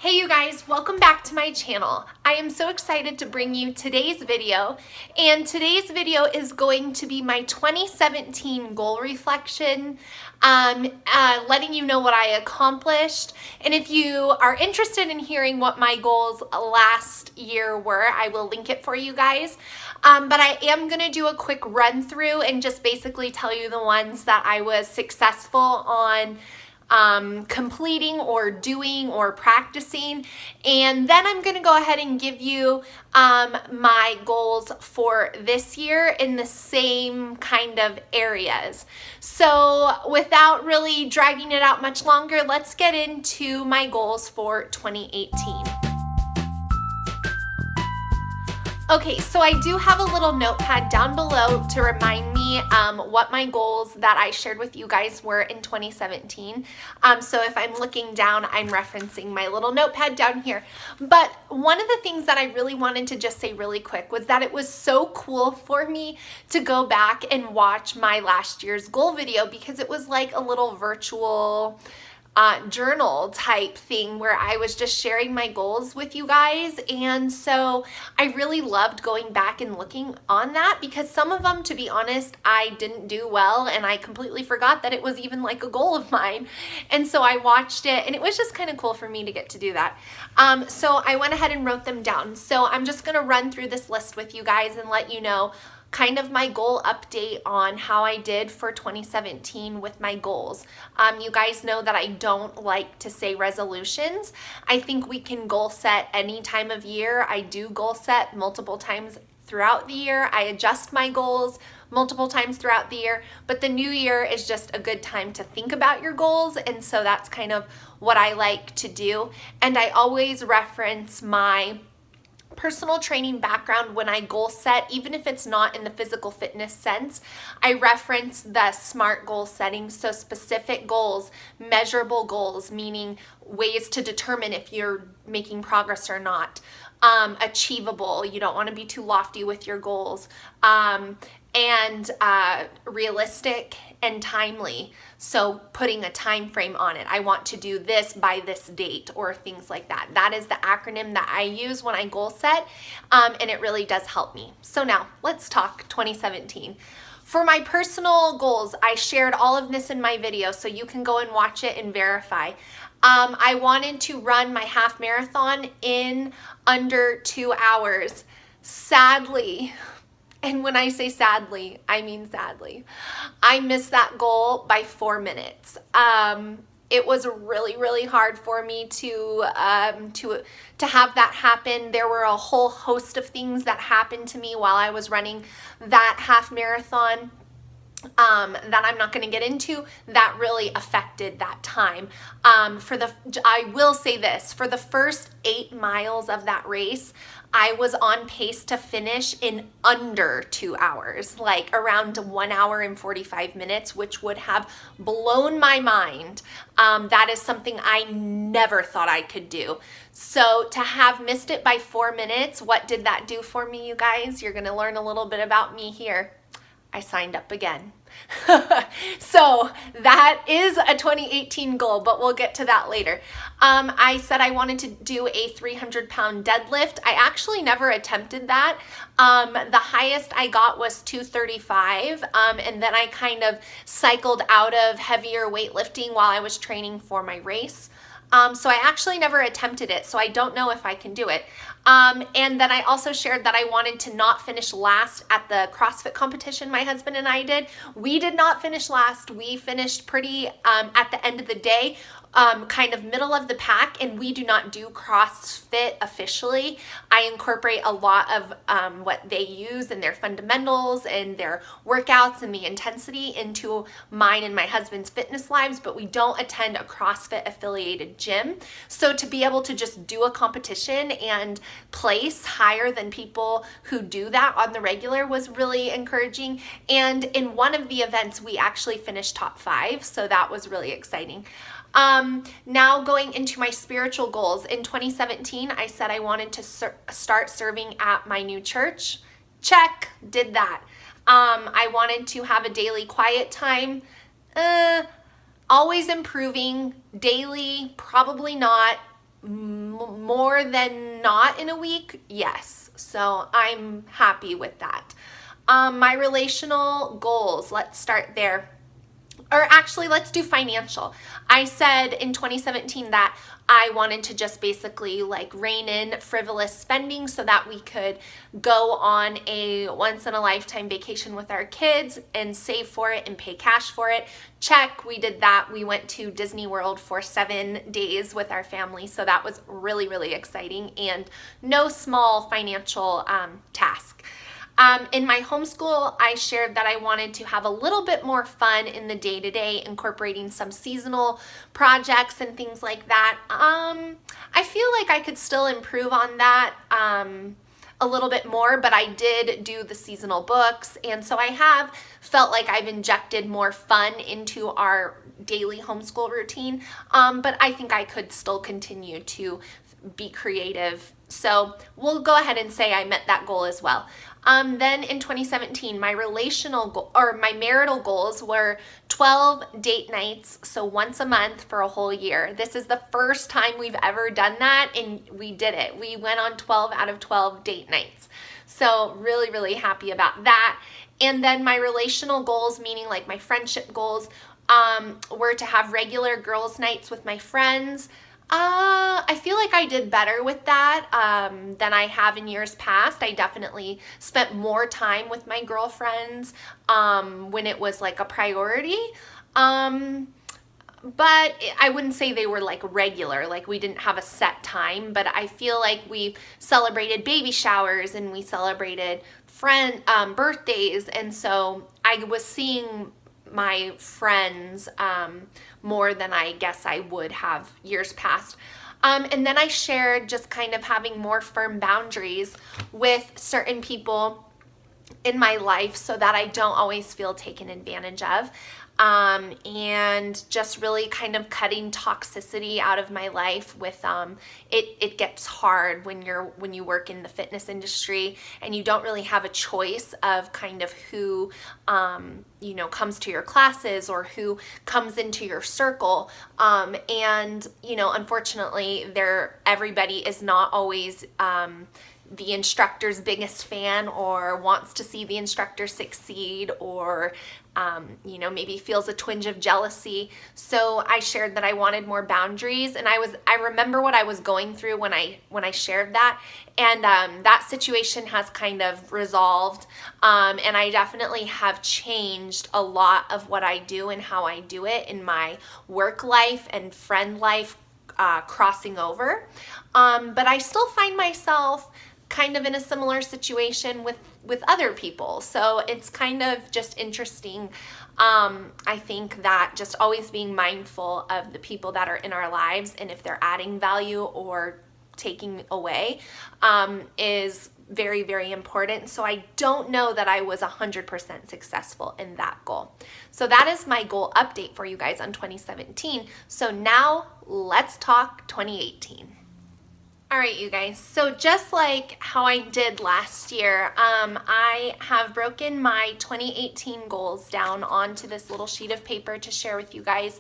Hey you guys, welcome back to my channel. I am so excited to bring you today's video, and today's video is going to be my 2017 goal reflection, letting you know what I accomplished. And if you are interested in hearing what my goals last year were, I will link it for you guys. But I am going to do a quick run through and just basically tell you the ones that I was successful on completing or doing or practicing, and then I'm going to go ahead and give you my goals for this year in the same kind of areas. So without really dragging it out much longer, let's get into my goals for 2018. Okay, so I do have a little notepad down below to remind me what my goals that I shared with you guys were in 2017. So if I'm looking down, I'm referencing my little notepad down here. But one of the things that I really wanted to just say really quick was that it was so cool for me to go back and watch my last year's goal video, because it was like a little virtual journal type thing where I was just sharing my goals with you guys. And so I really loved going back and looking on that, because some of them, to be honest, I didn't do well and I completely forgot that it was even like a goal of mine. And so I watched it and it was just kind of cool for me to get to do that. So I went ahead and wrote them down. So I'm just going to run through this list with you guys and let you know kind of my goal update on how I did for 2017 with my goals. You guys know that I don't like to say resolutions. I think we can goal set any time of year. I do goal set multiple times throughout the year. I adjust my goals multiple times throughout the year, but the new year is just a good time to think about your goals, and so that's kind of what I like to do. And I always reference my personal training background when I goal set, even if it's not in the physical fitness sense. I reference the SMART goal setting, so specific goals, measurable goals, meaning ways to determine if you're making progress or not, achievable, you don't want to be too lofty with your goals, and realistic and timely, so putting a time frame on it. I want to do this by this date or things like that. That is the acronym that I use when I goal set, and it really does help me. So now let's talk 2017. For my personal goals, I shared all of this in my video, so you can go and watch it and verify. I wanted to run my half marathon in under 2 hours. Sadly, and when I say sadly, I mean sadly, I missed that goal by 4 minutes. It was really, really hard for me to have that happen. There were a whole host of things that happened to me while I was running that half marathon that I'm not going to get into, that really affected that time. I will say this, for the first 8 miles of that race, I was on pace to finish in under 2 hours, like around 1 hour and 45 minutes, which would have blown my mind. That is something I never thought I could do. So to have missed it by 4 minutes, what did that do for me, you guys? You're going to learn a little bit about me here. I signed up again. So that is a 2018 goal, but we'll get to that later. I said I wanted to do a 300-pound deadlift. I actually never attempted that. The highest I got was 235, and then I kind of cycled out of heavier weightlifting while I was training for my race. So I actually never attempted it, so I don't know if I can do it. And then I also shared that I wanted to not finish last at the CrossFit competition my husband and I did. We did not finish last. We finished pretty at the end of the day, kind of middle of the pack, and we do not do CrossFit officially. I incorporate a lot of what they use and their fundamentals and their workouts and the intensity into mine and my husband's fitness lives, but we don't attend a CrossFit affiliated gym. So to be able to just do a competition and place higher than people who do that on the regular was really encouraging. And in one of the events, we actually finished top 5, so that was really exciting. Now going into my spiritual goals. In 2017, I said I wanted to start serving at my new church. Check, did that. I wanted to have a daily quiet time. Always improving. Daily, probably not. more than not in a week, yes. So I'm happy with that. My relational goals, let's start there. Or actually, let's do financial. I said in 2017 that I wanted to just basically like rein in frivolous spending so that we could go on a once in a lifetime vacation with our kids and save for it and pay cash for it. Check, we did that. We went to Disney World for 7 days with our family. So that was really, really exciting and no small financial task. In my homeschool, I shared that I wanted to have a little bit more fun in the day-to-day, incorporating some seasonal projects and things like that. I feel like I could still improve on that a little bit more, but I did do the seasonal books, and so I have felt like I've injected more fun into our daily homeschool routine, but I think I could still continue to be creative. So we'll go ahead and say I met that goal as well. Then in 2017, my relational goal or my marital goals were 12 date nights, so once a month for a whole year. This is the first time we've ever done that, and we did it. We went on 12 out of 12 date nights. So really, really happy about that. And then my relational goals, meaning like my friendship goals, were to have regular girls' nights with my friends. I feel like I did better with that than I have in years past. I definitely spent more time with my girlfriends when it was like a priority. But I wouldn't say they were like regular, like we didn't have a set time, but I feel like we celebrated baby showers and we celebrated birthdays, and so I was seeing my friends more than I guess I would have years past. And then I shared just kind of having more firm boundaries with certain people in my life so that I don't always feel taken advantage of. And just really kind of cutting toxicity out of my life with it gets hard when you work in the fitness industry and you don't really have a choice of kind of who comes to your classes or who comes into your circle, and unfortunately everybody is not always the instructor's biggest fan or wants to see the instructor succeed, or maybe feels a twinge of jealousy. So I shared that I wanted more boundaries, and I remember what I was going through when I shared that, and that situation has kind of resolved, and I definitely have changed a lot of what I do and how I do it in my work life and friend life, crossing over, but I still find myself kind of in a similar situation with other people. So it's kind of just interesting. I think that just always being mindful of the people that are in our lives and if they're adding value or taking away is very, very important. So I don't know that I was 100% successful in that goal. So that is my goal update for you guys on 2017. So now let's talk 2018. All right, you guys, so just like how I did last year, I have broken my 2018 goals down onto this little sheet of paper to share with you guys.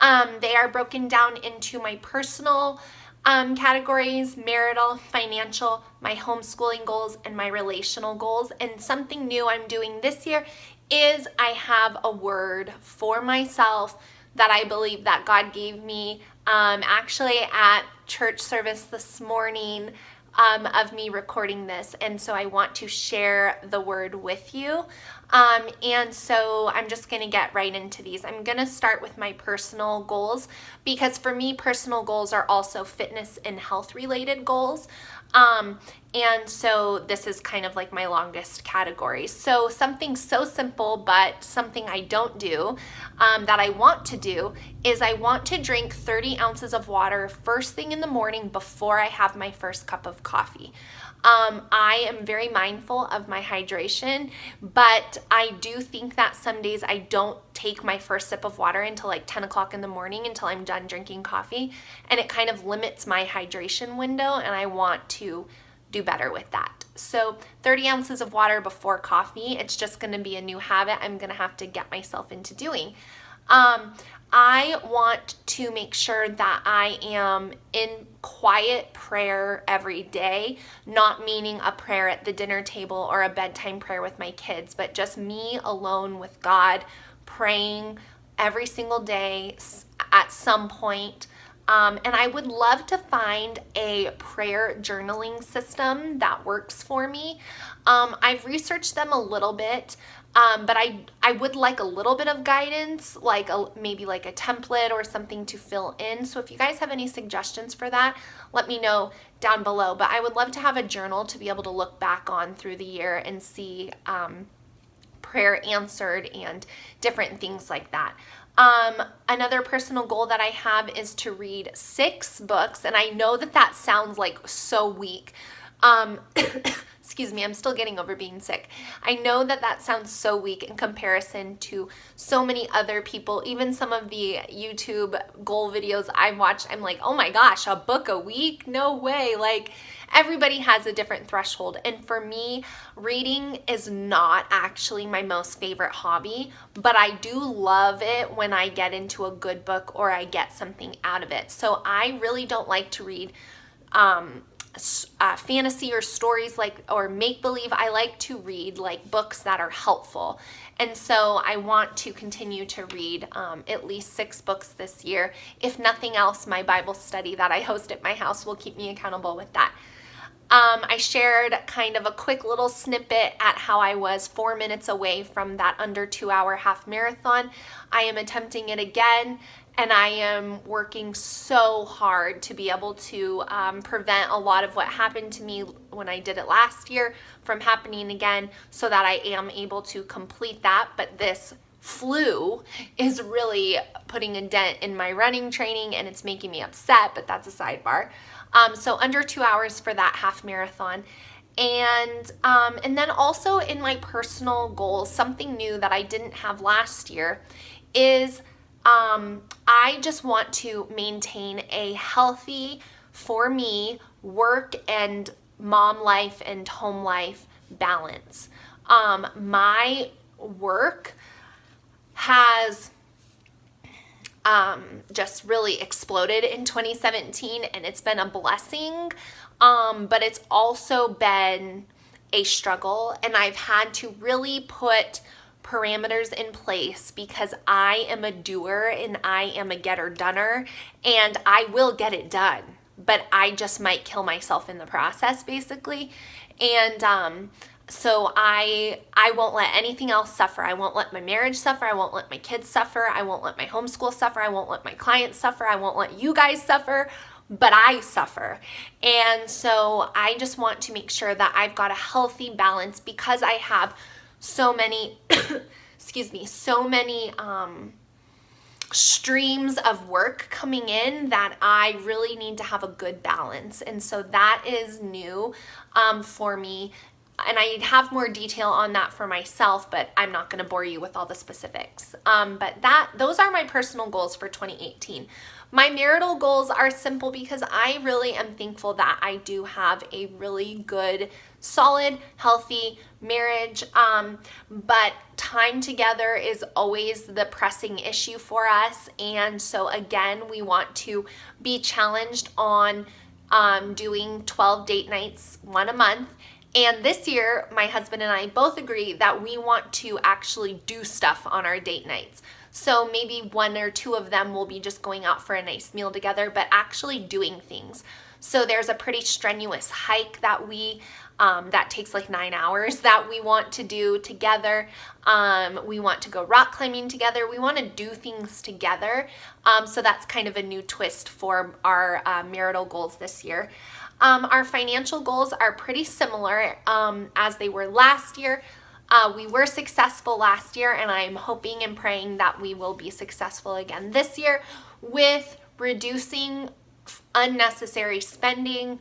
They are broken down into my personal categories, marital, financial, my homeschooling goals, and my relational goals. And something new I'm doing this year is I have a word for myself that I believe that God gave me actually at church service this morning of me recording this, and so I want to share the word with you, and so I'm just going to get right into these. I'm going to start with my personal goals, because for me personal goals are also fitness and health related goals, and so this is kind of like my longest category. So something so simple, but something I don't do, that I want to do, is I want to drink 30 ounces of water first thing in the morning before I have my first cup of coffee. I am very mindful of my hydration, but I do think that some days I don't take my first sip of water until like 10 o'clock in the morning until I'm done drinking coffee, and it kind of limits my hydration window, and I want to do better with that. So 30 ounces of water before coffee, it's just going to be a new habit I'm going to have to get myself into doing. I want to make sure that I am in quiet prayer every day, not meaning a prayer at the dinner table or a bedtime prayer with my kids, but just me alone with God, praying every single day at some point. And I would love to find a prayer journaling system that works for me. I've researched them a little bit, but I would like a little bit of guidance, like maybe like a template or something to fill in. So if you guys have any suggestions for that, let me know down below. But I would love to have a journal to be able to look back on through the year and see prayer answered and different things like that. Another personal goal that I have is to read 6 books, and I know that that sounds like so weak. Excuse me, I'm still getting over being sick. I know that that sounds so weak in comparison to so many other people. Even some of the YouTube goal videos I've watched, I'm like, oh my gosh, a book a week? No way. Like, everybody has a different threshold. And for me, reading is not actually my most favorite hobby, but I do love it when I get into a good book or I get something out of it. So I really don't like to read fantasy or stories or make-believe. I like to read like books that are helpful. And so I want to continue to read at least 6 books this year. If nothing else, my Bible study that I host at my house will keep me accountable with that. I shared kind of a quick little snippet at how I was 4 minutes away from that under 2-hour half marathon. I am attempting it again, and I am working so hard to be able to prevent a lot of what happened to me when I did it last year from happening again, so that I am able to complete that. But this flu is really putting a dent in my running training, and it's making me upset, but that's a sidebar. So under 2 hours for that half marathon. And then also in my personal goals, something new that I didn't have last year is I just want to maintain a healthy, for me, work and mom life and home life balance. My work has just really exploded in 2017, and it's been a blessing, but it's also been a struggle, and I've had to really put parameters in place because I am a doer and I am a getter-doner, and I will get it done, but I just might kill myself in the process, basically. And so I won't let anything else suffer. I won't let my marriage suffer. I won't let my kids suffer. I won't let my homeschool suffer. I won't let my clients suffer. I won't let you guys suffer, but I suffer. And so I just want to make sure that I've got a healthy balance because I have so many, so many streams of work coming in that I really need to have a good balance. And so that is new for me. And I have more detail on that for myself, but I'm not going to bore you with all the specifics. But those are my personal goals for 2018. My marital goals are simple because I really am thankful that I do have a really good, solid, healthy marriage. But time together is always the pressing issue for us. And so again, we want to be challenged on doing 12 date nights, 1 a month. And this year, my husband and I both agree that we want to actually do stuff on our date nights. So maybe 1 or 2 of them will be just going out for a nice meal together, but actually doing things. So there's a pretty strenuous hike that that takes like 9 hours that we want to do together. We want to go rock climbing together. We want to do things together. So that's kind of a new twist for our marital goals this year. Our financial goals are pretty similar as they were last year. We were successful last year, and I'm hoping and praying that we will be successful again this year with reducing unnecessary spending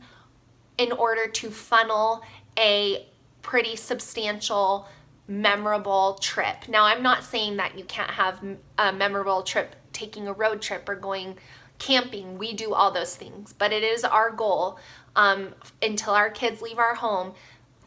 in order to funnel a pretty substantial, memorable trip. Now, I'm not saying that you can't have a memorable trip, taking a road trip or going camping. We do all those things, but it is our goal until our kids leave our home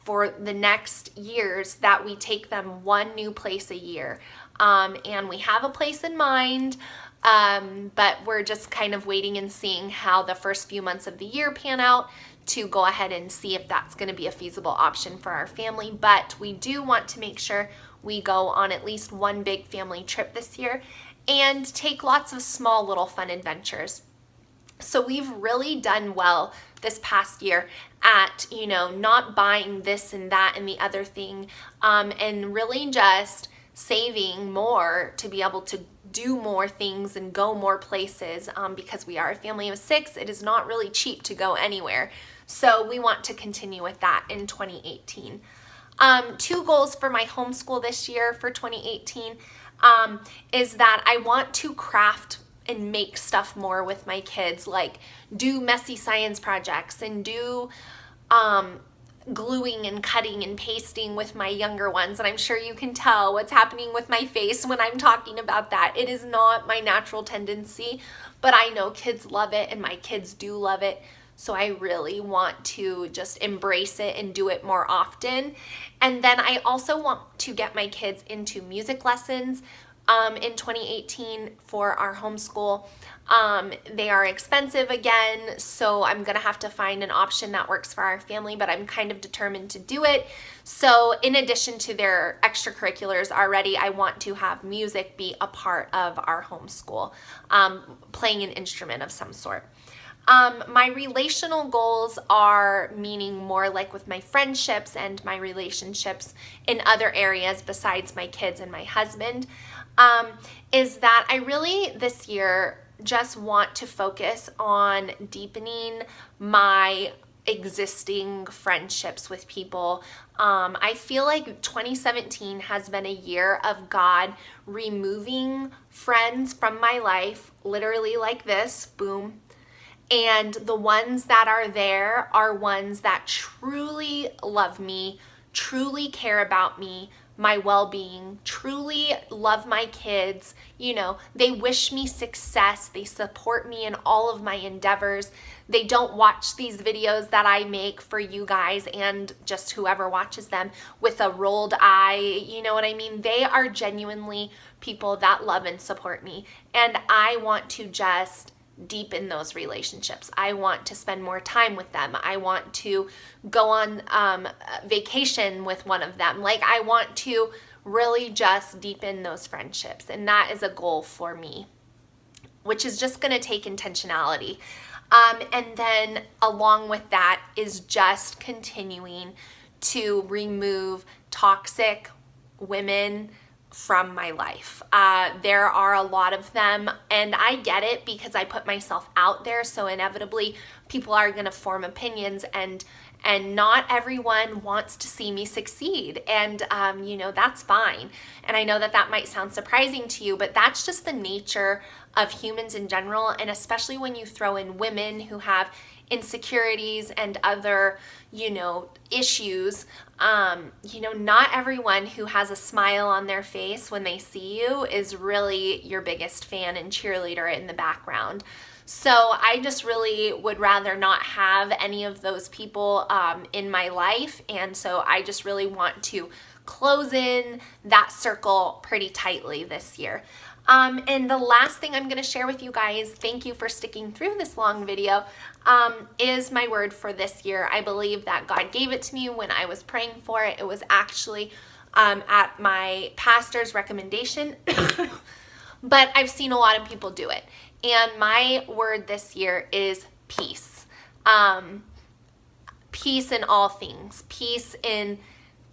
for the next years that we take them 1 new place a year. And we have a place in mind. But we're just kind of waiting and seeing how the first few months of the year pan out to go ahead and see if that's going to be a feasible option for our family. But we do want to make sure we go on at least one big family trip this year and take lots of small little fun adventures. So we've really done well this past year at, not buying this and that and the other thing, and really just saving more to be able to do more things and go more places, because we are a family of 6. It is not really cheap to go anywhere. So we want to continue with that in 2018. 2 goals for my homeschool this year for 2018 is that I want to craft and make stuff more with my kids, like do messy science projects and do gluing and cutting and pasting with my younger ones. And I'm sure you can tell what's happening with my face when I'm talking about that. It is not my natural tendency, but I know kids love it and my kids do love it. So I really want to just embrace it and do it more often. And then I also want to get my kids into music lessons in 2018 for our homeschool. They are expensive again, so I'm gonna have to find an option that works for our family, but I'm kind of determined to do it. So in addition to their extracurriculars already, I want to have music be a part of our homeschool, playing an instrument of some sort. My relational goals are meaning more like with my friendships and my relationships in other areas besides my kids and my husband, is that I really this year just want to focus on deepening my existing friendships with people. I feel like 2017 has been a year of God removing friends from my life, literally like this, boom. And the ones that are there are ones that truly love me, truly care about me, my well-being, truly love my kids. They wish me success. They support me in all of my endeavors. They don't watch these videos that I make for you guys and just whoever watches them with a rolled eye. You know what I mean? They are genuinely people that love and support me. And I want to just deepen those relationships. I want to spend more time with them. I want to go on vacation with one of them. Like, I want to really just deepen those friendships. And that is a goal for me, which is just going to take intentionality. And then along with that is just continuing to remove toxic women from my life. There are a lot of them, and I get it because I put myself out there, so inevitably people are going to form opinions, and not everyone wants to see me succeed, and that's fine. And I know that might sound surprising to you, but that's just the nature of humans in general, and especially when you throw in women who have insecurities and other issues. Not everyone who has a smile on their face when they see you is really your biggest fan and cheerleader in the background. So I just really would rather not have any of those people in my life, and so I just really want to close in that circle pretty tightly this year. And the last thing I'm going to share with you guys, thank you for sticking through this long video, is my word for this year. I believe that God gave it to me when I was praying for it. It was actually at my pastor's recommendation, but I've seen a lot of people do it. And my word this year is peace. Peace in all things. Peace in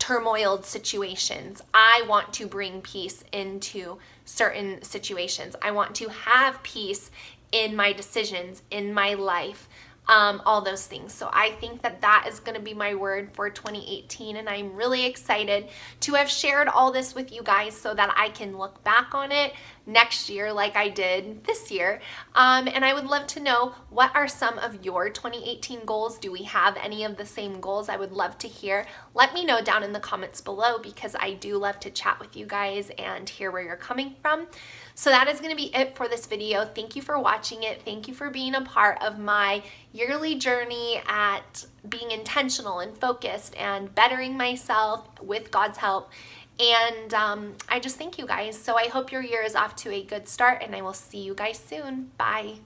turmoiled situations. I want to bring peace into certain situations. I want to have peace in my decisions, in my life, all those things. So I think that is going to be my word for 2018, and I'm really excited to have shared all this with you guys so that I can look back on it next year like I did this year. And I would love to know, what are some of your 2018 goals? Do we have any of the same goals? I would love to hear. Let me know down in the comments below, because I do love to chat with you guys and hear where you're coming from. So that is going to be it for this video. Thank you for watching it. Thank you for being a part of my yearly journey at being intentional and focused and bettering myself with God's help. And I just thank you guys. So I hope your year is off to a good start, and I will see you guys soon. Bye.